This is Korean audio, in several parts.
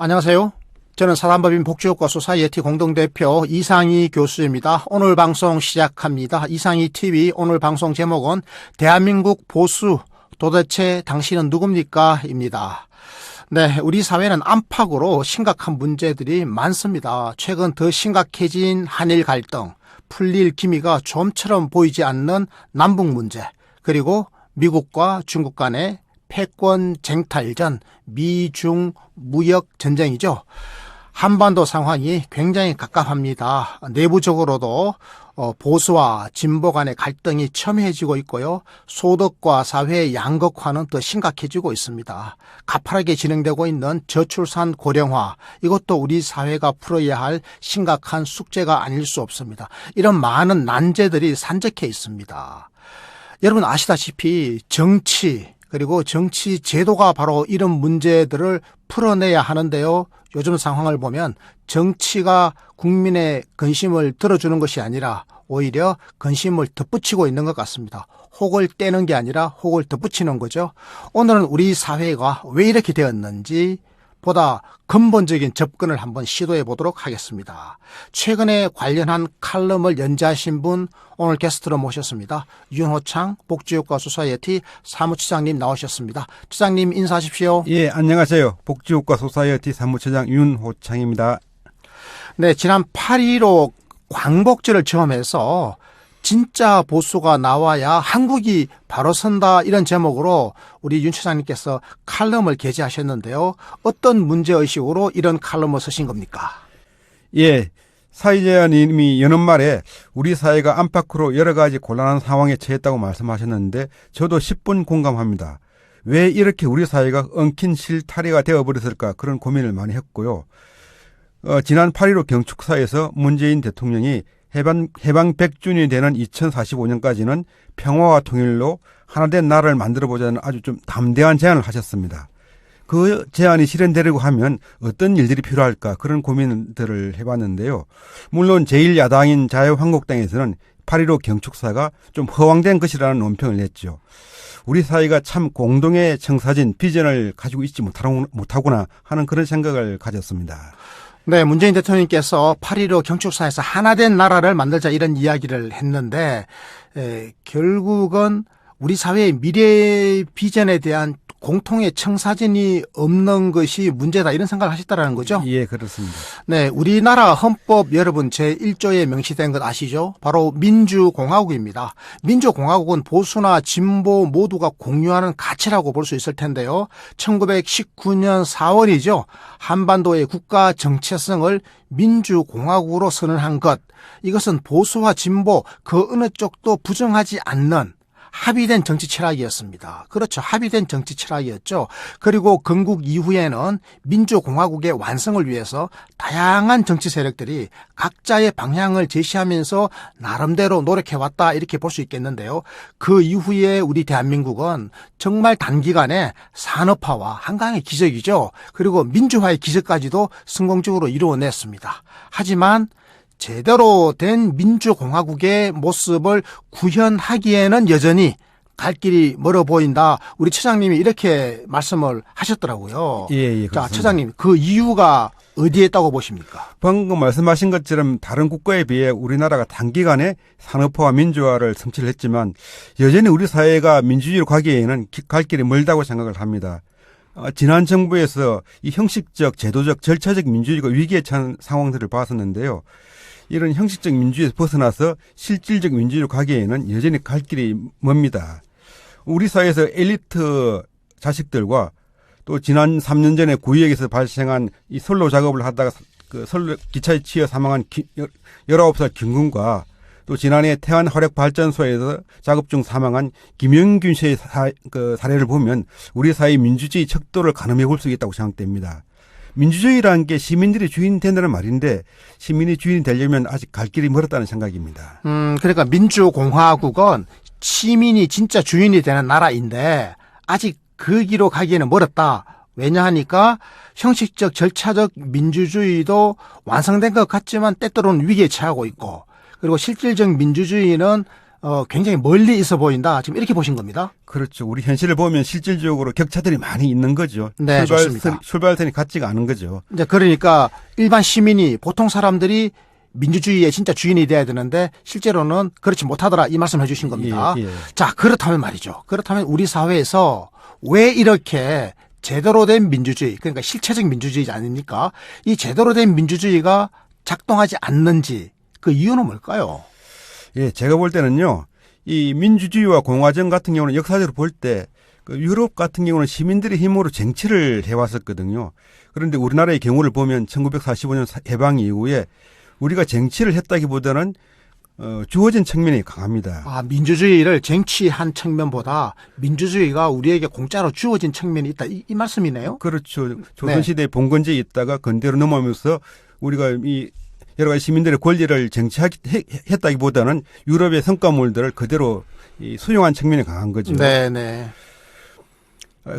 안녕하세요. 저는 사단법인 복지효과 소사이어티 공동대표 이상희 교수입니다. 오늘 방송 시작합니다. 이상희 TV 오늘 방송 제목은 대한민국 보수 도대체 당신은 누굽니까? 입니다. 네, 우리 사회는 안팎으로 심각한 문제들이 많습니다. 최근 더 심각해진 한일 갈등, 풀릴 기미가 좀처럼 보이지 않는 남북 문제, 그리고 미국과 중국 간의 패권 쟁탈전, 미중 무역 전쟁이죠. 한반도 상황이 굉장히 갑갑합니다. 내부적으로도 보수와 진보 간의 갈등이 첨예해지고 있고요. 소득과 사회의 양극화는 더 심각해지고 있습니다. 가파르게 진행되고 있는 저출산 고령화, 이것도 우리 사회가 풀어야 할 심각한 숙제가 아닐 수 없습니다. 이런 많은 난제들이 산적해 있습니다. 여러분 아시다시피 정치, 그리고 정치 제도가 바로 이런 문제들을 풀어내야 하는데요. 요즘 상황을 보면 정치가 국민의 근심을 들어주는 것이 아니라 오히려 근심을 덧붙이고 있는 것 같습니다. 혹을 떼는 게 아니라 혹을 덧붙이는 거죠. 오늘은 우리 사회가 왜 이렇게 되었는지 보다 근본적인 접근을 한번 시도해 보도록 하겠습니다. 최근에 관련한 칼럼을 연재하신 분 오늘 게스트로 모셨습니다. 윤호창 복지효과 소사이어티 사무처장님 나오셨습니다. 처장님 인사하십시오. 예, 안녕하세요. 복지효과 소사이어티 사무처장 윤호창입니다. 네, 지난 8.15 광복절을 처음해서 진짜 보수가 나와야 한국이 바로 선다, 이런 제목으로 우리 윤 처장님께서 칼럼을 게재하셨는데요. 어떤 문제의식으로 이런 칼럼을 쓰신 겁니까? 예, 사회자님이 여는 말에 우리 사회가 안팎으로 여러 가지 곤란한 상황에 처했다고 말씀하셨는데 저도 10분 공감합니다. 왜 이렇게 우리 사회가 엉킨 실타래가 되어버렸을까, 그런 고민을 많이 했고요. 지난 8.15 경축사에서 문재인 대통령이 해방 100주년이 되는 2045년까지는 평화와 통일로 하나된 나라를 만들어보자는 아주 좀 담대한 제안을 하셨습니다. 그 제안이 실현되려고 하면 어떤 일들이 필요할까, 그런 고민들을 해봤는데요. 물론 제1야당인 자유한국당에서는 8.15 경축사가 좀 허황된 것이라는 논평을 냈죠. 우리 사회가 참 공동의 청사진 비전을 가지고 있지 못하구나 하는 그런 생각을 가졌습니다. 네, 문재인 대통령께서 8.15 경축사에서 하나된 나라를 만들자, 이런 이야기를 했는데 결국은 우리 사회의 미래 비전에 대한 공통의 청사진이 없는 것이 문제다, 이런 생각을 하셨다는 거죠? 예, 그렇습니다. 네, 우리나라 헌법 여러분 제1조에 명시된 것 아시죠? 바로 민주공화국입니다. 민주공화국은 보수나 진보 모두가 공유하는 가치라고 볼 수 있을 텐데요. 1919년 4월이죠. 한반도의 국가 정체성을 민주공화국으로 선언한 것. 이것은 보수와 진보 그 어느 쪽도 부정하지 않는 합의된 정치 철학이었습니다. 그렇죠. 합의된 정치 철학이었죠. 그리고 건국 이후에는 민주공화국의 완성을 위해서 다양한 정치 세력들이 각자의 방향을 제시하면서 나름대로 노력해왔다, 이렇게 볼 수 있겠는데요. 그 이후에 우리 대한민국은 정말 단기간에 산업화와 한강의 기적이죠. 그리고 민주화의 기적까지도 성공적으로 이루어냈습니다. 하지만 제대로 된 민주공화국의 모습을 구현하기에는 여전히 갈 길이 멀어 보인다. 우리 처장님이 이렇게 말씀을 하셨더라고요. 예, 자, 처장님, 그 이유가 어디에 있다고 보십니까? 방금 말씀하신 것처럼 다른 국가에 비해 우리나라가 단기간에 산업화와 민주화를 성취를 했지만 여전히 우리 사회가 민주주의로 가기에는 갈 길이 멀다고 생각을 합니다. 지난 정부에서 이 형식적, 제도적, 절차적 민주주의가 위기에 처한 상황들을 봤었는데요. 이런 형식적 민주주의에서 벗어나서 실질적 민주주의로 가기에는 여전히 갈 길이 멉니다. 우리 사회에서 엘리트 자식들과 또 지난 3년 전에 구의역에서 발생한 이 선로 작업을 하다가 그 선로 기차에 치여 사망한 19살 김군과 또 지난해 태안 화력발전소에서 작업 중 사망한 김영균 씨의 사례를 보면 우리 사회의 민주주의 척도를 가늠해 볼 수 있다고 생각됩니다. 민주주의라는 게 시민들이 주인이 된다는 말인데 시민이 주인이 되려면 아직 갈 길이 멀었다는 생각입니다. 그러니까 민주공화국은 시민이 진짜 주인이 되는 나라인데 아직 그 길로 가기에는 멀었다. 왜냐하니까 형식적 절차적 민주주의도 완성된 것 같지만 때때로는 위기에 처하고 있고, 그리고 실질적 민주주의는 굉장히 멀리 있어 보인다. 지금 이렇게 보신 겁니다. 그렇죠. 우리 현실을 보면 실질적으로 격차들이 많이 있는 거죠. 네, 좋습니다. 출발선이 같지가 않은 거죠. 이제 그러니까 일반 시민이 보통 사람들이 민주주의의 진짜 주인이 돼야 되는데 실제로는 그렇지 못하더라 이 말씀 해주신 겁니다. 예, 예. 자, 그렇다면 말이죠. 그렇다면 우리 사회에서 왜 이렇게 제대로 된 민주주의, 그러니까 실체적 민주주의 아닙니까? 이 제대로 된 민주주의가 작동하지 않는지 그 이유는 뭘까요? 예, 제가 볼 때는요, 이 민주주의와 공화정 같은 경우는 역사적으로 볼 때, 그 유럽 같은 경우는 시민들의 힘으로 쟁취를 해왔었거든요. 그런데 우리나라의 경우를 보면 1945년 해방 이후에 우리가 쟁취를 했다기보다는 주어진 측면이 강합니다. 아, 민주주의를 쟁취한 측면보다 민주주의가 우리에게 공짜로 주어진 측면이 있다. 이 말씀이네요. 그렇죠. 조선시대에 봉건제에 있다가 근대로 넘어오면서 우리가 이 여러 가지 시민들의 권리를 쟁취했다기보다는 유럽의 성과물들을 그대로 수용한 측면이 강한 거죠. 네네.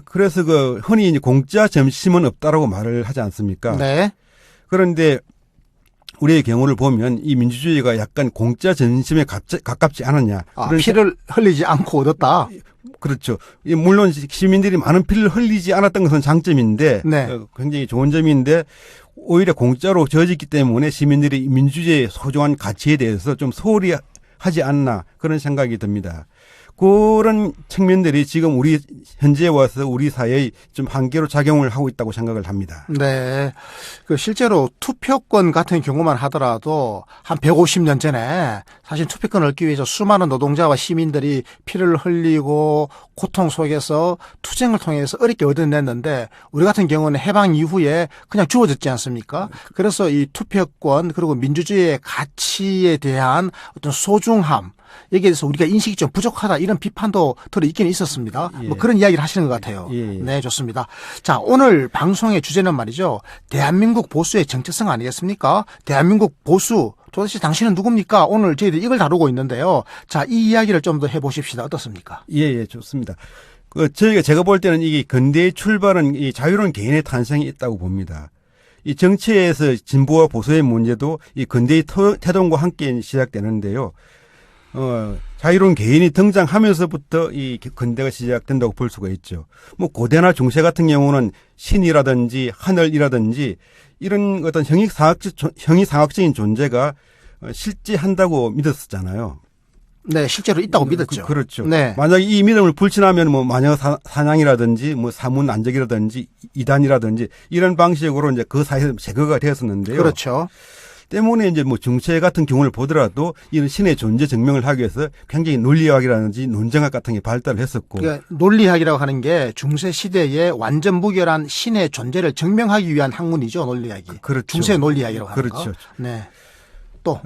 그래서 그 흔히 이제 공짜 점심은 없다라고 말을 하지 않습니까? 네. 그런데 우리의 경우를 보면 이 민주주의가 약간 공짜 점심에 가깝지 않았냐. 아, 피를 흘리지 않고 얻었다. 그렇죠. 물론 시민들이 많은 피를 흘리지 않았던 것은 장점인데 네. 굉장히 좋은 점인데 오히려 공짜로 주어졌기 때문에 시민들이 민주주의의 소중한 가치에 대해서 좀 소홀히 하지 않나 그런 생각이 듭니다. 그런 측면들이 지금 우리 현재에 와서 우리 사회에 좀 한계로 작용을 하고 있다고 생각을 합니다. 네. 그 실제로 투표권 같은 경우만 하더라도 한 150년 전에 사실 투표권을 얻기 위해서 수많은 노동자와 시민들이 피를 흘리고 고통 속에서 투쟁을 통해서 어렵게 얻어냈는데 우리 같은 경우는 해방 이후에 그냥 주어졌지 않습니까? 그래서 이 투표권 그리고 민주주의의 가치에 대한 어떤 소중함 여기에 대해서 우리가 인식이 좀 부족하다 이런 비판도 들어있기는 있었습니다. 예. 뭐 그런 이야기를 하시는 것 같아요. 예. 네, 좋습니다. 자, 오늘 방송의 주제는 말이죠. 대한민국 보수의 정체성 아니겠습니까? 대한민국 보수 도대체 당신은 누굽니까? 오늘 저희들이 이걸 다루고 있는데요. 자, 이 이야기를 좀 더 해보십시다. 어떻습니까? 예, 좋습니다. 제가 볼 때는 이게 근대의 출발은 이 자유로운 개인의 탄생이 있다고 봅니다. 이 정치에서 진보와 보수의 문제도 이 근대의 태동과 함께 시작되는데요. 자유로운 개인이 등장하면서부터 이 근대가 시작된다고 볼 수가 있죠. 뭐 고대나 중세 같은 경우는 신이라든지 하늘이라든지 이런 어떤 형이상학적인 존재가 실제한다고 믿었었잖아요. 네, 실제로 있다고 믿었죠. 그렇죠. 네. 만약에 이 믿음을 불신하면 뭐 마녀 사냥이라든지 뭐 사문 안적이라든지 이단이라든지 이런 방식으로 이제 그 사회에서 제거가 되었었는데요. 그렇죠. 때문에 이제 뭐 중세 같은 경우를 보더라도 이런 신의 존재 증명을 하기 위해서 굉장히 논리학이라든지 논쟁학 같은 게 발달을 했었고. 그러니까 논리학이라고 하는 게 중세 시대에 완전 무결한 신의 존재를 증명하기 위한 학문이죠, 논리학이. 그렇죠. 중세 논리학이라고 하는 그렇죠. 거. 네. 또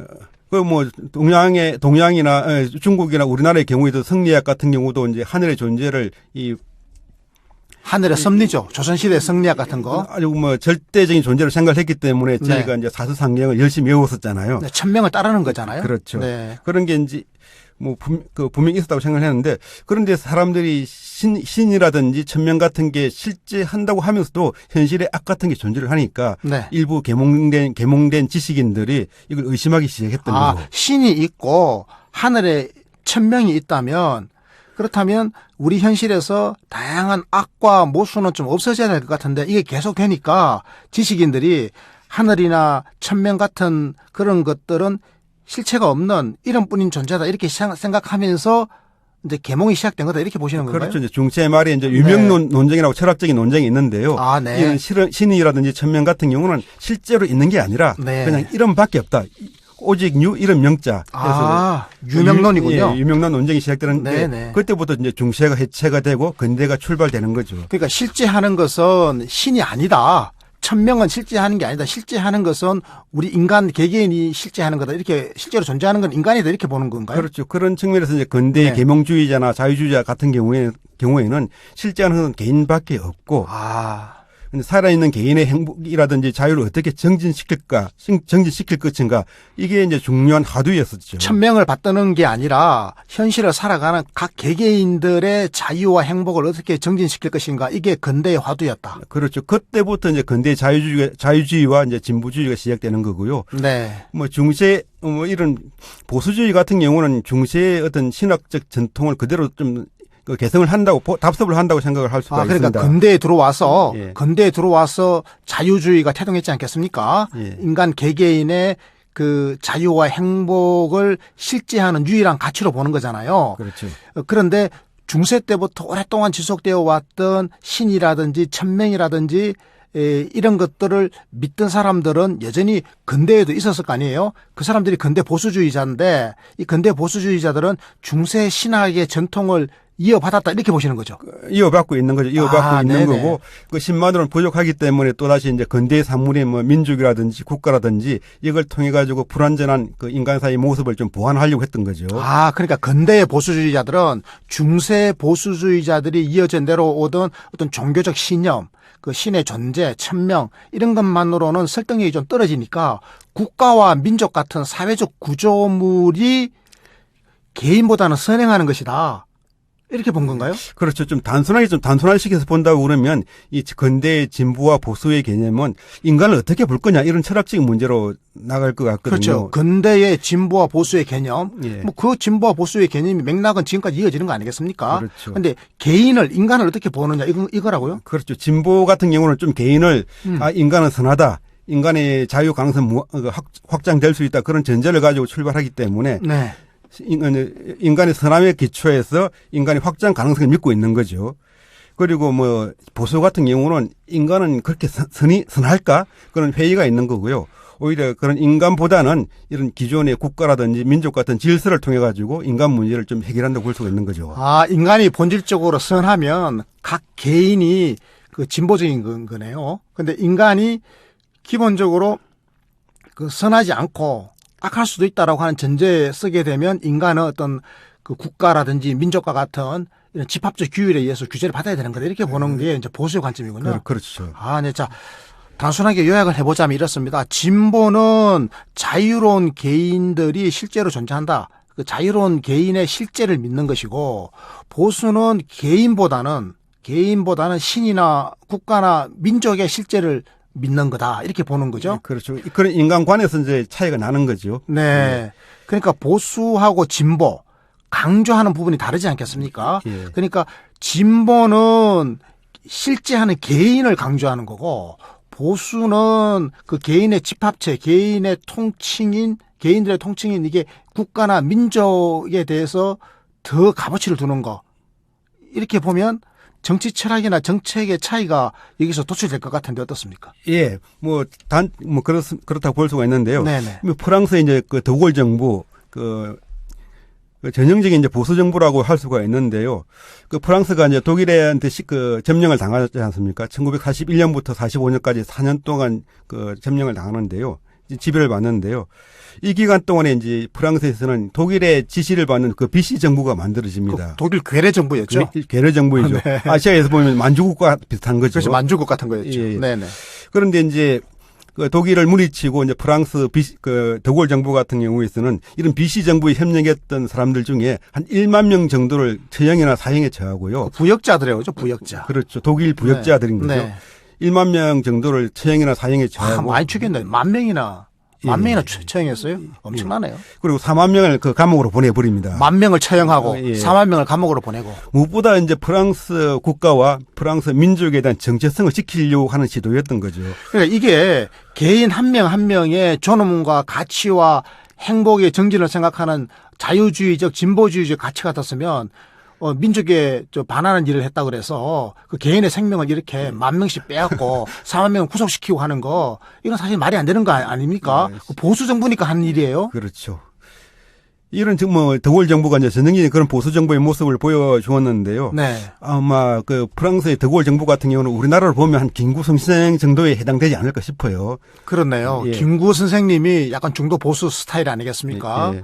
그 뭐 동양이나 중국이나 우리나라의 경우에도 성리학 같은 경우도 이제 하늘의 존재를 이 하늘의 섭리죠. 조선시대 성리학 같은 거. 아주 뭐 절대적인 존재로 생각을 했기 때문에 네. 저희가 이제 사서상경을 열심히 외웠었잖아요. 네, 천명을 따르는 거잖아요. 그렇죠. 네. 그런 게 이제 뭐 분명히 있었다고 생각을 했는데 그런데 사람들이 신이라든지 천명 같은 게 실제 한다고 하면서도 현실에 악 같은 게 존재를 하니까 네. 일부 계몽된 지식인들이 이걸 의심하기 시작했던 거죠. 신이 있고 하늘에 천명이 있다면 그렇다면 우리 현실에서 다양한 악과 모순은 좀 없어져야 될 것 같은데 이게 계속 되니까 지식인들이 하늘이나 천명 같은 그런 것들은 실체가 없는 이름뿐인 존재다 이렇게 생각하면서 이제 계몽이 시작된 거다 이렇게 보시는 건가요? 그렇죠. 이제 중세 말에 이제 유명 논쟁이라고 철학적인 논쟁이 있는데요. 아, 네. 이런 신이라든지 천명 같은 경우는 실제로 있는 게 아니라 네. 그냥 이름밖에 없다. 오직 이름 명자. 아, 유명론이군요. 예, 유명론 논쟁이 시작되는데 네네. 그때부터 이제 중세가 해체가 되고 근대가 출발되는 거죠. 그러니까 실제 하는 것은 신이 아니다. 천명은 실제 하는 게 아니다. 실제 하는 것은 우리 인간 개개인이 실제 하는 거다. 이렇게 실제로 존재하는 건 인간이다. 이렇게 보는 건가요? 그렇죠. 그런 측면에서 이제 근대의 네. 계몽주의자나 자유주의자 같은 경우에는 실제 하는 것은 개인밖에 없고 아, 근데 살아있는 개인의 행복이라든지 자유를 어떻게 정진시킬 것인가 이게 이제 중요한 화두였었죠. 천명을 받드는 게 아니라 현실을 살아가는 각 개개인들의 자유와 행복을 어떻게 정진시킬 것인가 이게 근대의 화두였다. 그렇죠. 그때부터 이제 근대 자유주의와 이제 진보주의가 시작되는 거고요. 네. 뭐 중세 이런 보수주의 같은 경우는 중세의 어떤 신학적 전통을 그대로 좀 개성을 한다고 답습을 한다고 생각을 할 수가 그러니까 있습니다. 근대에 들어와서 자유주의가 태동했지 않겠습니까? 예. 인간 개개인의 그 자유와 행복을 실제하는 유일한 가치로 보는 거잖아요. 그렇죠. 그런데 중세 때부터 오랫동안 지속되어 왔던 신이라든지 천명이라든지 이런 것들을 믿던 사람들은 여전히 근대에도 있었을 거 아니에요. 그 사람들이 근대 보수주의자인데 이 근대 보수주의자들은 중세 신학의 전통을 이어받았다 이렇게 보시는 거죠. 이어받고 있는 거죠. 이어받고 네네. 있는 거고 그 10만으로는 부족하기 때문에 또다시 이제 근대 산물의 뭐 민족이라든지 국가라든지 이걸 통해 가지고 불완전한 그 인간사의 모습을 좀 보완하려고 했던 거죠. 그러니까 근대의 보수주의자들은 중세 보수주의자들이 이어져 내려오던 어떤 종교적 신념, 그 신의 존재, 천명 이런 것만으로는 설득력이 좀 떨어지니까 국가와 민족 같은 사회적 구조물이 개인보다는 선행하는 것이다. 이렇게 본 건가요? 그렇죠. 좀 단순화시켜서 본다고 그러면 이 근대의 진보와 보수의 개념은 인간을 어떻게 볼 거냐 이런 철학적인 문제로 나갈 것 같거든요. 그렇죠. 근대의 진보와 보수의 개념, 예. 뭐 그 진보와 보수의 개념이 맥락은 지금까지 이어지는 거 아니겠습니까? 그렇죠. 그런데 인간을 어떻게 보느냐 이거라고요? 그렇죠. 진보 같은 경우는 좀 개인을 인간은 선하다. 인간의 자유 가능성 확장될 수 있다. 그런 전제를 가지고 출발하기 때문에 네. 인간의 선함에 기초해서 인간의 확장 가능성을 믿고 있는 거죠. 그리고 뭐 보수 같은 경우는 인간은 그렇게 선할까? 그런 회의가 있는 거고요. 오히려 그런 인간보다는 이런 기존의 국가라든지 민족 같은 질서를 통해 가지고 인간 문제를 좀 해결한다고 볼 수가 있는 거죠. 인간이 본질적으로 선하면 각 개인이 그 진보적인 거네요. 근데 인간이 기본적으로 그 선하지 않고 악할 수도 있다라고 하는 전제에 쓰게 되면 인간은 어떤 그 국가라든지 민족과 같은 이런 집합적 규율에 의해서 규제를 받아야 되는 거다. 이렇게 보는 게 이제 보수의 관점이군요. 그렇죠. 네. 자, 단순하게 요약을 해보자면 이렇습니다. 진보는 자유로운 개인들이 실제로 존재한다. 그 자유로운 개인의 실제를 믿는 것이고 보수는 개인보다는 신이나 국가나 민족의 실제를 믿는 거다. 이렇게 보는 거죠. 그렇죠. 그런 인간관에서 이제 차이가 나는 거죠. 네. 그러니까 보수하고 진보 강조하는 부분이 다르지 않겠습니까? 예. 그러니까 진보는 실제하는 개인을 강조하는 거고 보수는 그 개인의 집합체, 개인들의 통칭인 이게 국가나 민족에 대해서 더 값어치를 두는 거. 이렇게 보면 정치 철학이나 정책의 차이가 여기서 도출될 것 같은데 어떻습니까? 예, 그렇다고 볼 수가 있는데요. 네네. 프랑스의 이제 그 드골 정부, 그 전형적인 이제 보수 정부라고 할 수가 있는데요. 그 프랑스가 이제 독일한테 점령을 당하지 않습니까? 1941년부터 45년까지 4년 동안 그 점령을 당하는데요. 지배를 받는데요. 이 기간 동안에 이제 프랑스에서는 독일의 지시를 받는 그 비시 정부가 만들어집니다. 그 독일 괴뢰 정부였죠. 괴뢰 정부이죠. 네. 아시아에서 보면 만주국과 비슷한 거죠. 그래서 만주국 같은 거였죠. 예. 네네. 그런데 이제 그 독일을 물리치고 이제 프랑스 드골 정부 같은 경우에서는 이런 비시 정부에 협력했던 사람들 중에 한 1만 명 정도를 처형이나 사형에 처하고요. 부역자들이라고 그러죠. 부역자. 그렇죠. 독일 부역자들인 거죠. 네. 1만 명 정도를 처형이나 사형에 처하고 많이 죽였네. 만 명이나 처형했어요? 엄청나네요. 그리고 4만 명을 그 감옥으로 보내버립니다. 10,000명을 처형하고 예. 4만 명을 감옥으로 보내고. 무엇보다 이제 프랑스 국가와 프랑스 민족에 대한 정체성을 지키려고 하는 시도였던 거죠. 그러니까 이게 개인 한 명 한 명의 존엄과 가치와 행복의 정진을 생각하는 자유주의적 진보주의적 가치 같았으면 민족에 반하는 일을 했다 그래서 그 개인의 생명을 이렇게 10,000명씩 빼앗고 4만 명을 구속시키고 하는 거 이건 사실 말이 안 되는 거 아닙니까? 보수 정부니까 하는 일이에요. 그렇죠. 이런 드골 정부가 이제 전형적인 그런 보수 정부의 모습을 보여주었는데요. 네. 아마 그 프랑스의 드골 정부 같은 경우는 우리나라를 보면 한 김구 선생 정도에 해당되지 않을까 싶어요. 그렇네요. 예. 김구 선생님이 약간 중도 보수 스타일 아니겠습니까? 예.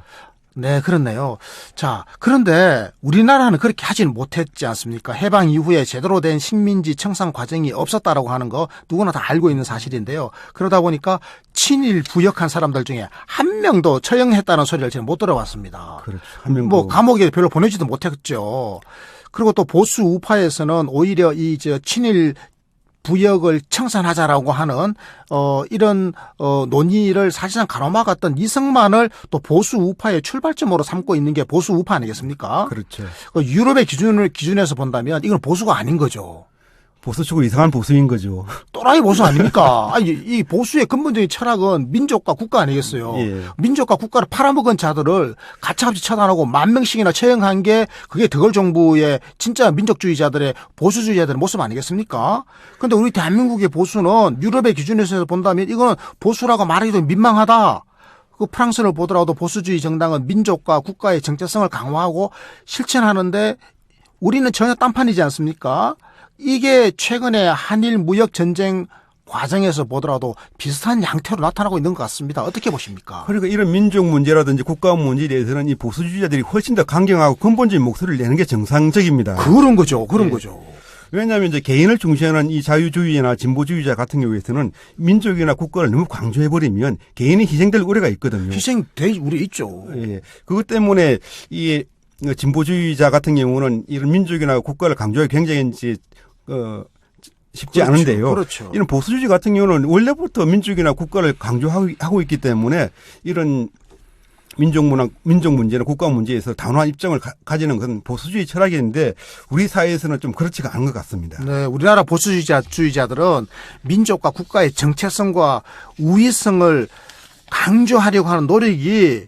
네, 그렇네요. 자, 그런데 우리나라는 그렇게 하지는 못했지 않습니까? 해방 이후에 제대로 된 식민지 청산 과정이 없었다라고 하는 거 누구나 다 알고 있는 사실인데요. 그러다 보니까 친일 부역한 사람들 중에 한 명도 처형했다는 소리를 저는 못 들어봤습니다. 그렇죠. 한 명도. 뭐 감옥에 별로 보내지도 못했죠. 그리고 또 보수 우파에서는 오히려 친일 부역을 청산하자라고 하는 이런 논의를 사실상 가로막았던 이승만을 또 보수 우파의 출발점으로 삼고 있는 게 보수 우파 아니겠습니까? 그렇죠. 유럽의 기준에서 본다면 이건 보수가 아닌 거죠. 보수 쪽으로 이상한 보수인 거죠. 또라이 보수 아닙니까? 아니, 이 보수의 근본적인 철학은 민족과 국가 아니겠어요? 예. 민족과 국가를 팔아먹은 자들을 가차없이 처단하고 10,000명씩이나 처형한 게 그게 드걸 정부의 진짜 민족주의자들의 보수주의자들의 모습 아니겠습니까? 그런데 우리 대한민국의 보수는 유럽의 기준에서 본다면 이거는 보수라고 말하기도 민망하다. 그 프랑스를 보더라도 보수주의 정당은 민족과 국가의 정체성을 강화하고 실천하는데 우리는 전혀 딴판이지 않습니까? 이게 최근에 한일 무역 전쟁 과정에서 보더라도 비슷한 양태로 나타나고 있는 것 같습니다. 어떻게 보십니까? 그러니까 이런 민족 문제라든지 국가 문제에 대해서는 이 보수주의자들이 훨씬 더 강경하고 근본적인 목소리를 내는 게 정상적입니다. 그런 거죠. 그런 거죠. 왜냐하면 이제 개인을 중시하는 이 자유주의나 진보주의자 같은 경우에서는 민족이나 국가를 너무 강조해버리면 개인이 희생될 우려가 있거든요. 우리 있죠. 예. 그것 때문에 이 진보주의자 같은 경우는 이런 민족이나 국가를 강조하기 굉장히 이제 쉽지 그렇죠. 않은데요. 그렇죠. 이런 보수주의 같은 경우는 원래부터 민족이나 국가를 강조하고 있기 때문에 이런 민족 문제나 국가 문제에서 단호한 입장을 가지는 건 보수주의 철학인데 우리 사회에서는 좀 그렇지가 않은 것 같습니다. 네, 우리나라 보수주의자들은 민족과 국가의 정체성과 우위성을 강조하려고 하는 노력이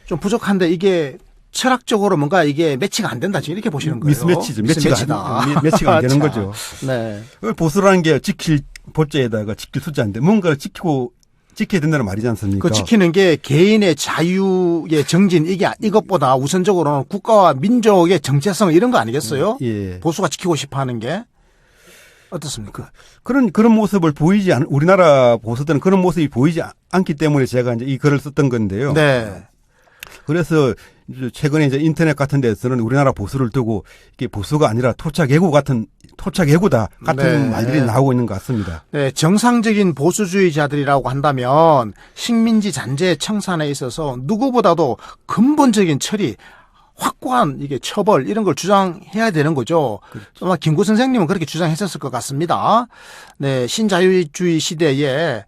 좀 부족한데 이게 철학적으로 뭔가 이게 매치가 안 된다 지금 이렇게 보시는 거예요. 미스매치죠. 매치가 안 되는 거죠. 네. 보수라는 게 지킬 보자에다가 지킬 숫자인데 뭔가를 지켜야 된다는 말이지 않습니까? 그 지키는 게 개인의 자유의 정진 이것보다 우선적으로는 국가와 민족의 정체성 이런 거 아니겠어요? 예. 보수가 지키고 싶어 하는 게 어떻습니까? 그런 모습을 우리나라 보수들은 그런 모습이 보이지 않기 때문에 제가 이제 이 글을 썼던 건데요. 네. 그래서 최근에 이제 인터넷 같은 데서는 우리나라 보수를 두고 이게 보수가 아니라 토착애구다 같은 네. 말들이 나오고 있는 것 같습니다. 네, 정상적인 보수주의자들이라고 한다면 식민지 잔재 청산에 있어서 누구보다도 근본적인 처리, 확고한 이게 처벌 이런 걸 주장해야 되는 거죠. 아마 김구 선생님은 그렇게 주장했었을 것 같습니다. 네, 신자유주의 시대에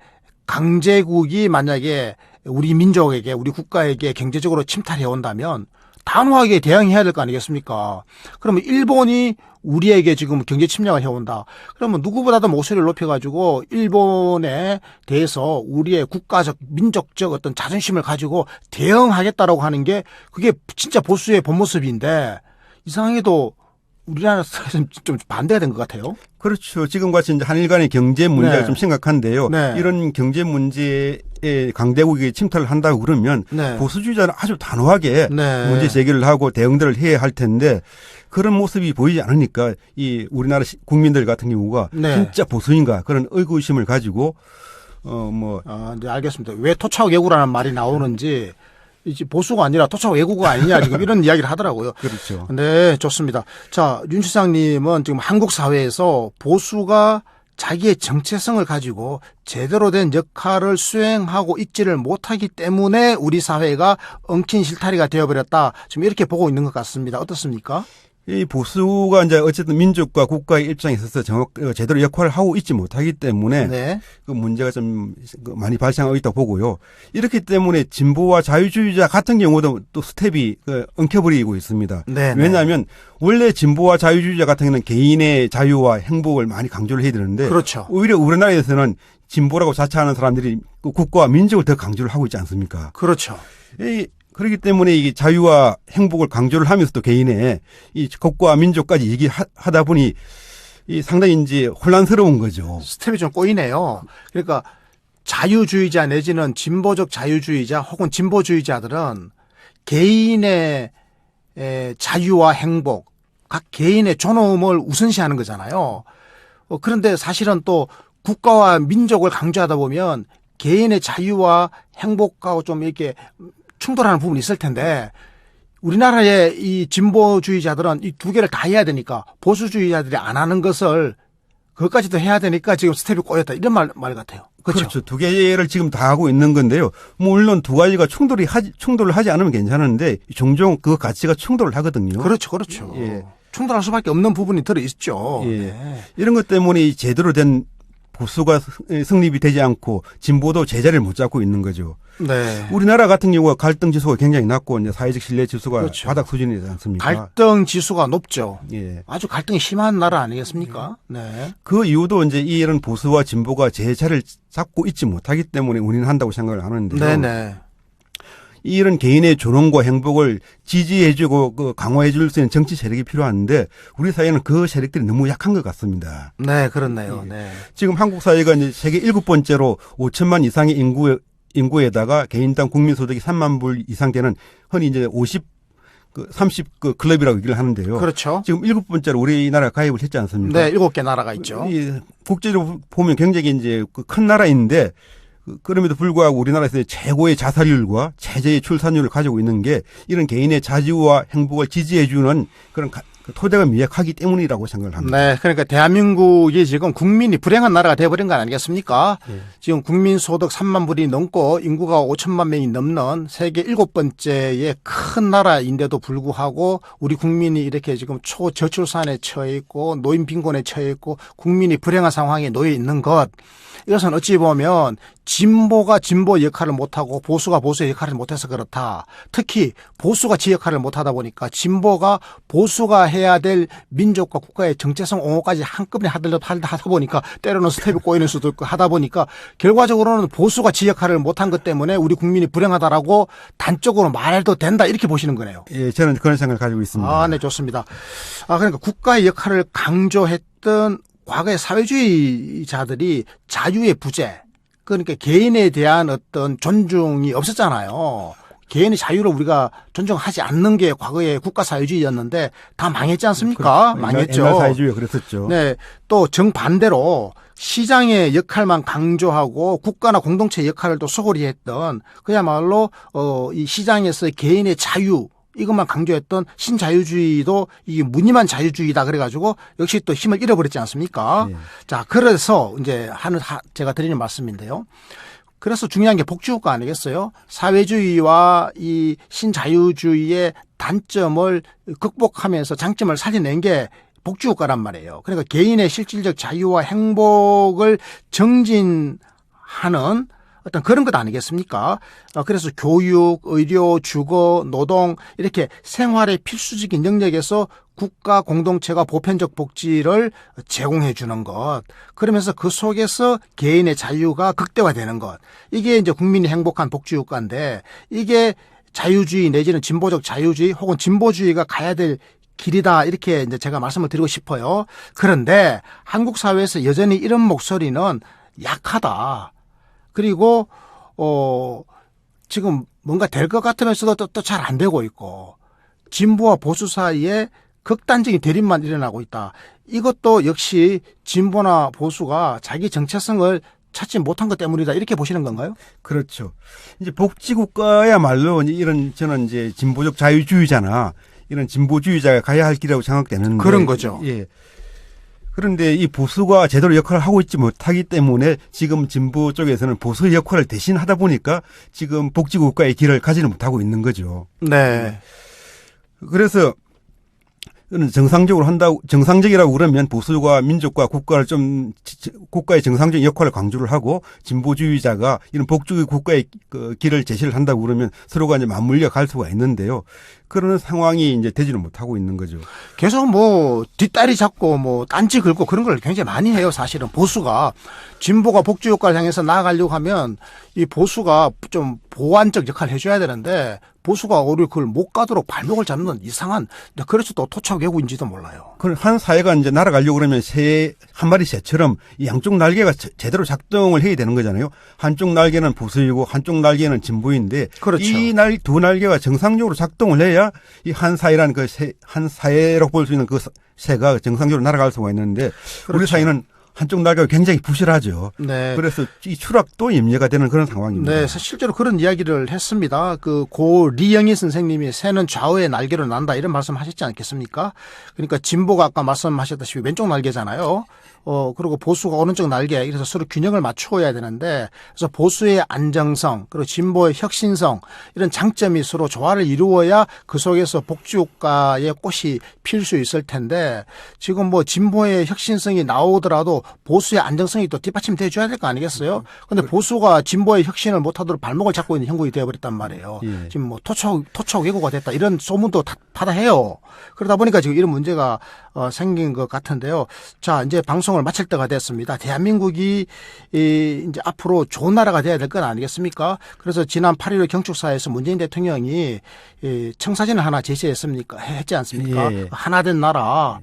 강제국이 만약에 우리 민족에게 우리 국가에게 경제적으로 침탈해 온다면 단호하게 대응해야 될 거 아니겠습니까? 그러면 일본이 우리에게 지금 경제 침략을 해온다. 그러면 누구보다도 목소리를 높여가지고 일본에 대해서 우리의 국가적 민족적 어떤 자존심을 가지고 대응하겠다라고 하는 게 그게 진짜 보수의 본 모습인데 이상하게도 우리나라 사회에서는 좀 반대가 된 것 같아요. 그렇죠. 지금 같이 이제 한일 간의 경제 문제가 네. 좀 심각한데요. 네. 이런 경제 문제에 강대국이 침탈을 한다고 그러면 네. 보수주의자는 아주 단호하게 네. 문제 제기를 하고 대응들을 해야 할 텐데 그런 모습이 보이지 않으니까 이 우리나라 국민들 같은 경우가 네. 진짜 보수인가 그런 의구심을 가지고 네, 알겠습니다. 왜 토착외구라는 말이 나오는지 이제 보수가 아니라 토착외구가 아니냐 지금 이런 이야기를 하더라고요. 그렇죠. 네, 좋습니다. 자, 윤 실장님은 지금 한국 사회에서 보수가 자기의 정체성을 가지고 제대로 된 역할을 수행하고 있지를 못하기 때문에 우리 사회가 엉킨 실타리가 되어버렸다. 지금 이렇게 보고 있는 것 같습니다. 어떻습니까? 이 보수가 이제 어쨌든 민족과 국가의 입장에 있어서 제대로 역할을 하고 있지 못하기 때문에 네. 그 문제가 좀 많이 발생하고 있다고 보고요. 이렇기 때문에 진보와 자유주의자 같은 경우도 또 스텝이 엉켜버리고 있습니다. 네. 왜냐하면 원래 진보와 자유주의자 같은 경우는 개인의 자유와 행복을 많이 강조를 해야 되는데 그렇죠. 오히려 우리나라에서는 진보라고 자처하는 사람들이 국가와 민족을 더 강조를 하고 있지 않습니까? 그렇죠. 그렇기 때문에 이게 자유와 행복을 강조를 하면서도 개인의 이 국가와 민족까지 얘기하다 보니 이 상당히 이제 혼란스러운 거죠. 스텝이 좀 꼬이네요. 그러니까 자유주의자 내지는 진보적 자유주의자 혹은 진보주의자들은 개인의 자유와 행복, 각 개인의 존엄을 우선시하는 거잖아요. 그런데 사실은 또 국가와 민족을 강조하다 보면 개인의 자유와 행복하고 좀 이렇게 충돌하는 부분이 있을 텐데 우리나라의 이 진보주의자들은 이 두 개를 다 해야 되니까 보수주의자들이 안 하는 것을 그것까지도 해야 되니까 지금 스텝이 꼬였다 이런 말 같아요. 그렇죠. 두 개를 지금 다 하고 있는 건데요. 물론 두 가지가 충돌을 하지 않으면 괜찮은데 종종 그 가치가 충돌을 하거든요. 그렇죠. 예. 충돌할 수밖에 없는 부분이 들어 있죠. 예. 네. 이런 것 때문에 제대로 된 보수가 성립이 되지 않고 진보도 제자리를 못 잡고 있는 거죠. 네. 우리나라 같은 경우가 갈등 지수가 굉장히 낮고 이제 사회적 신뢰 지수가 그렇죠. 바닥 수준이지 않습니까? 갈등 지수가 높죠. 예. 아주 갈등이 심한 나라 아니겠습니까? 네. 그 이유도 이제 이런 보수와 진보가 제자리를 잡고 있지 못하기 때문에 운행한다고 생각을 하는데요. 네네. 이런 개인의 존엄과 행복을 지지해주고 강화해줄 수 있는 정치 세력이 필요한데 우리 사회는 그 세력들이 너무 약한 것 같습니다. 네, 그렇네요. 네. 지금 한국 사회가 이제 세계 7번째로 5천만 이상의 인구에다가 개인당 국민소득이 3만 불 이상 되는 흔히 이제 30 클럽이라고 얘기를 하는데요. 그렇죠. 지금 7번째로 우리나라 가입을 했지 않습니까? 네, 7개 나라가 있죠. 국제적으로 보면 굉장히 이제 큰 나라인데 그럼에도 불구하고 우리나라에서 최고의 자살률과 최저의 출산율을 가지고 있는 게 이런 개인의 자유와 행복을 지지해주는 그런 토대가 미약하기 때문이라고 생각을 합니다. 네, 그러니까 대한민국이 지금 국민이 불행한 나라가 돼버린 거 아니겠습니까? 네. 지금 국민 소득 3만 불이 넘고 인구가 5천만 명이 넘는 세계 7번째의 큰 나라인데도 불구하고 우리 국민이 이렇게 지금 초저출산에 처해 있고 노인 빈곤에 처해 있고 국민이 불행한 상황에 놓여 있는 것. 이것은 어찌 보면 진보가 진보 역할을 못하고 보수가 보수의 역할을 못해서 그렇다. 특히 보수가 지 역할을 못하다 보니까 진보가 보수가 해야 될 민족과 국가의 정체성 옹호까지 한꺼번에 하다 보니까 때로는 스텝이 꼬이는 수도 있고 하다 보니까 결과적으로는 보수가 지 역할을 못한 것 때문에 우리 국민이 불행하다라고 단적으로 말해도 된다 이렇게 보시는 거네요. 예, 저는 그런 생각을 가지고 있습니다. 아, 네, 좋습니다. 그러니까 국가의 역할을 강조했던 과거의 사회주의자들이 자유의 부재, 그러니까 개인에 대한 어떤 존중이 없었잖아요. 개인의 자유를 우리가 존중하지 않는 게 과거의 국가 사회주의였는데 다 망했지 않습니까? 망했죠. 옛날 사회주의가 그랬었죠. 네. 또 정반대로 시장의 역할만 강조하고 국가나 공동체의 역할을 또 소홀히 했던 그야말로 이 시장에서 개인의 자유 이것만 강조했던 신자유주의도 이게 무늬만 자유주의다 그래가지고 역시 또 힘을 잃어버렸지 않습니까? 네. 자, 그래서 이제 제가 드리는 말씀인데요. 그래서 중요한 게 복지국가 아니겠어요? 사회주의와 이 신자유주의의 단점을 극복하면서 장점을 살려낸 게 복지국가란 말이에요. 그러니까 개인의 실질적 자유와 행복을 정진하는 어떤 그런 것 아니겠습니까? 그래서 교육, 의료, 주거, 노동 이렇게 생활의 필수적인 영역에서 국가 공동체가 보편적 복지를 제공해 주는 것. 그러면서 그 속에서 개인의 자유가 극대화되는 것. 이게 이제 국민이 행복한 복지국가인데 이게 자유주의 내지는 진보적 자유주의 혹은 진보주의가 가야 될 길이다 이렇게 이제 제가 말씀을 드리고 싶어요. 그런데 한국 사회에서 여전히 이런 목소리는 약하다. 그리고 지금 뭔가 될 것 같으면서도 또 잘 안 되고 있고 진보와 보수 사이에 극단적인 대립만 일어나고 있다. 이것도 역시 진보나 보수가 자기 정체성을 찾지 못한 것 때문이다. 이렇게 보시는 건가요? 그렇죠. 이제 복지국가야말로 저는 이제 진보적 자유주의자나 이런 진보주의자가 가야 할 길이라고 생각되는데. 그런 거죠. 예. 그런데 이 보수가 제대로 역할을 하고 있지 못하기 때문에 지금 진보 쪽에서는 보수의 역할을 대신 하다 보니까 지금 복지국가의 길을 가지는 못하고 있는 거죠. 네. 그래서 정상적이라고 그러면 보수가 민족과 국가를 국가의 정상적인 역할을 강조를 하고 진보주의자가 이런 복지 국가의 그 길을 제시를 한다고 그러면 서로가 이제 맞물려 갈 수가 있는데요. 그런 상황이 이제 되지는 못하고 있는 거죠. 계속 뒷다리 잡고 딴지 긁고 그런 걸 굉장히 많이 해요. 사실은 보수가 진보가 복지 효과를 향해서 나아가려고 하면 이 보수가 좀 보완적 역할을 해줘야 되는데 보수가 오히려 그걸 못 가도록 발목을 잡는 이상한 그래서 또 토착외국인지도 몰라요. 그럼 한 사회가 이제 날아가려고 그러면 한 마리 새처럼 이 양쪽 날개가 제대로 작동을 해야 되는 거잖아요. 한쪽 날개는 보수이고 한쪽 날개는 진보인데 그렇죠. 이 두 날개가 정상적으로 작동을 해야 이 한 사회라는 한 사회로 볼 수 있는 그 새가 정상적으로 날아갈 수가 있는데 그렇죠. 우리 사회는 한쪽 날개가 굉장히 부실하죠. 네. 그래서 이 추락도 염려가 되는 그런 상황입니다. 네, 실제로 그런 이야기를 했습니다. 그 고 리영희 선생님이 새는 좌우의 날개로 난다 이런 말씀하셨지 않겠습니까? 그러니까 진보가 아까 말씀하셨다시피 왼쪽 날개잖아요. 그리고 보수가 오른쪽 날개, 이래서 서로 균형을 맞추어야 되는데, 그래서 보수의 안정성, 그리고 진보의 혁신성, 이런 장점이 서로 조화를 이루어야 그 속에서 복지국가의 꽃이 필 수 있을 텐데, 지금 뭐 진보의 혁신성이 나오더라도 보수의 안정성이 또 뒷받침돼 줘야 될 거 아니겠어요? 근데 보수가 진보의 혁신을 못하도록 발목을 잡고 있는 형국이 되어버렸단 말이에요. 예. 지금 뭐 토착 왜고가 됐다 이런 소문도 다다해요. 그러다 보니까 지금 이런 문제가 생긴 것 같은데요. 자, 이제 방송을 마칠 때가 됐습니다. 대한민국이 이제 앞으로 좋은 나라가 돼야 될 건 아니겠습니까? 그래서 지난 8.15 경축사에서 문재인 대통령이 청사진을 하나 제시했습니까? 했지 않습니까? 예, 예. 하나된 나라.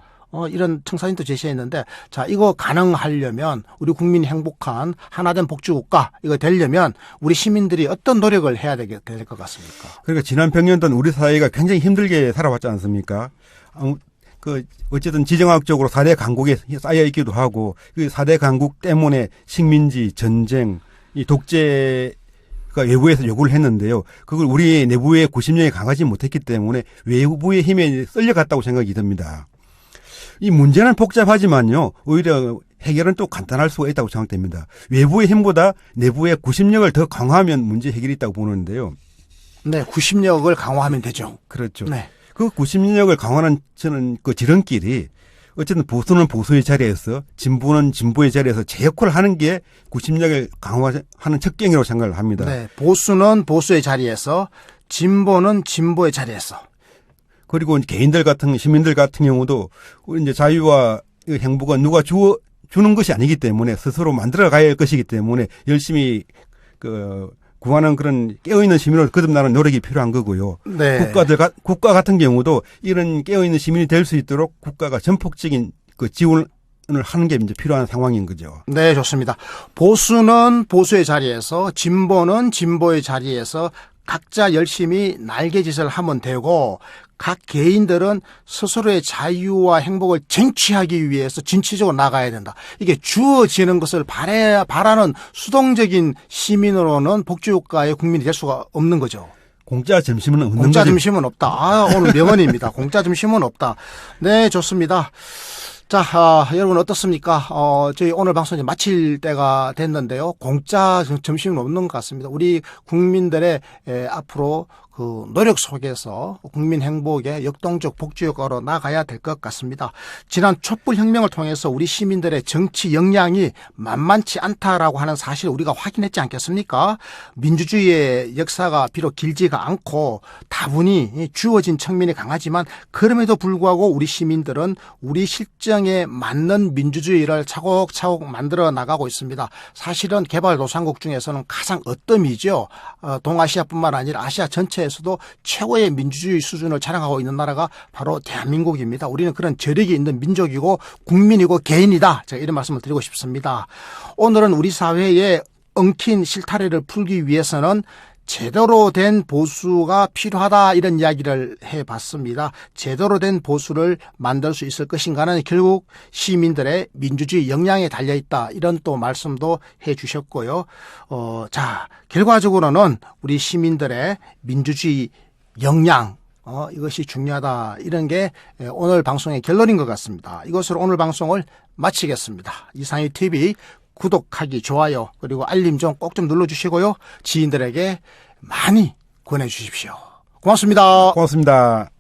이런 청사진도 제시했는데, 자, 이거 가능하려면, 우리 국민이 행복한 하나된 복지국가, 이거 되려면, 우리 시민들이 어떤 노력을 해야 될 것 같습니까? 그러니까 지난 100년 동안 우리 사회가 굉장히 힘들게 살아왔지 않습니까? 어쨌든 지정학적으로 4대 강국에 쌓여 있기도 하고, 그 4대 강국 때문에 식민지, 전쟁, 이 독재가 외부에서 요구를 했는데요. 그걸 우리 내부의 구심력이 강하지 못했기 때문에 외부의 힘에 쓸려갔다고 생각이 듭니다. 이 문제는 복잡하지만요. 오히려 해결은 또 간단할 수가 있다고 생각됩니다. 외부의 힘보다 내부의 구심력을 더 강화하면 문제 해결이 있다고 보는데요. 네, 구심력을 강화하면 되죠. 그렇죠. 네. 그 구심력을 강화하는 저는 그 지름길이 어쨌든 보수는 보수의 자리에서 진보는 진보의 자리에서 제 역할을 하는 게 구심력을 강화하는 척경이라고 생각을 합니다. 네, 보수는 보수의 자리에서, 진보는 진보의 자리에서. 그리고 개인들 같은 시민들 같은 경우도 이제 자유와 행복은 누가 주는 것이 아니기 때문에 스스로 만들어 가야 할 것이기 때문에 열심히 구하는 그런 깨어있는 시민으로 거듭나는 노력이 필요한 거고요. 네. 국가 같은 경우도 이런 깨어있는 시민이 될 수 있도록 국가가 전폭적인 그 지원을 하는 게 이제 필요한 상황인 거죠. 네, 좋습니다. 보수는 보수의 자리에서, 진보는 진보의 자리에서 각자 열심히 날개짓을 하면 되고, 각 개인들은 스스로의 자유와 행복을 쟁취하기 위해서 진취적으로 나가야 된다. 이게 주어지는 것을 바라는 수동적인 시민으로는 복지국가의 국민이 될 수가 없는 거죠. 공짜 점심은 없는 공짜 거죠. 점심은 없다. 오늘 명언입니다. 공짜 점심은 없다. 네, 좋습니다. 자, 여러분 어떻습니까? 저희 오늘 방송 이제 마칠 때가 됐는데요. 공짜 점심은 없는 것 같습니다. 우리 국민들의 앞으로 그 노력 속에서 국민 행복의 역동적 복지국가로 나가야 될 것 같습니다. 지난 촛불혁명을 통해서 우리 시민들의 정치 역량이 만만치 않다라고 하는 사실을 우리가 확인했지 않겠습니까? 민주주의의 역사가 비록 길지가 않고 다분히 주어진 측면이 강하지만 그럼에도 불구하고 우리 시민들은 우리 실정에 맞는 민주주의를 차곡차곡 만들어 나가고 있습니다. 사실은 개발도상국 중에서는 가장 으뜸이죠. 동아시아뿐만 아니라 아시아 전체에서도 최고의 민주주의 수준을 자랑하고 있는 나라가 바로 대한민국입니다. 우리는 그런 저력이 있는 민족이고 국민이고 개인이다. 제가 이런 말씀을 드리고 싶습니다. 오늘은 우리 사회에 엉킨 실타래를 풀기 위해서는 제대로 된 보수가 필요하다 이런 이야기를 해봤습니다. 제대로 된 보수를 만들 수 있을 것인가는 결국 시민들의 민주주의 역량에 달려있다 이런 또 말씀도 해주셨고요. 자, 결과적으로는 우리 시민들의 민주주의 역량 이것이 중요하다 이런 게 오늘 방송의 결론인 것 같습니다. 이것으로 오늘 방송을 마치겠습니다. 이상희 TV 구독하기, 좋아요, 그리고 알림 좀 꼭 좀 눌러주시고요. 지인들에게 많이 권해주십시오. 고맙습니다. 고맙습니다.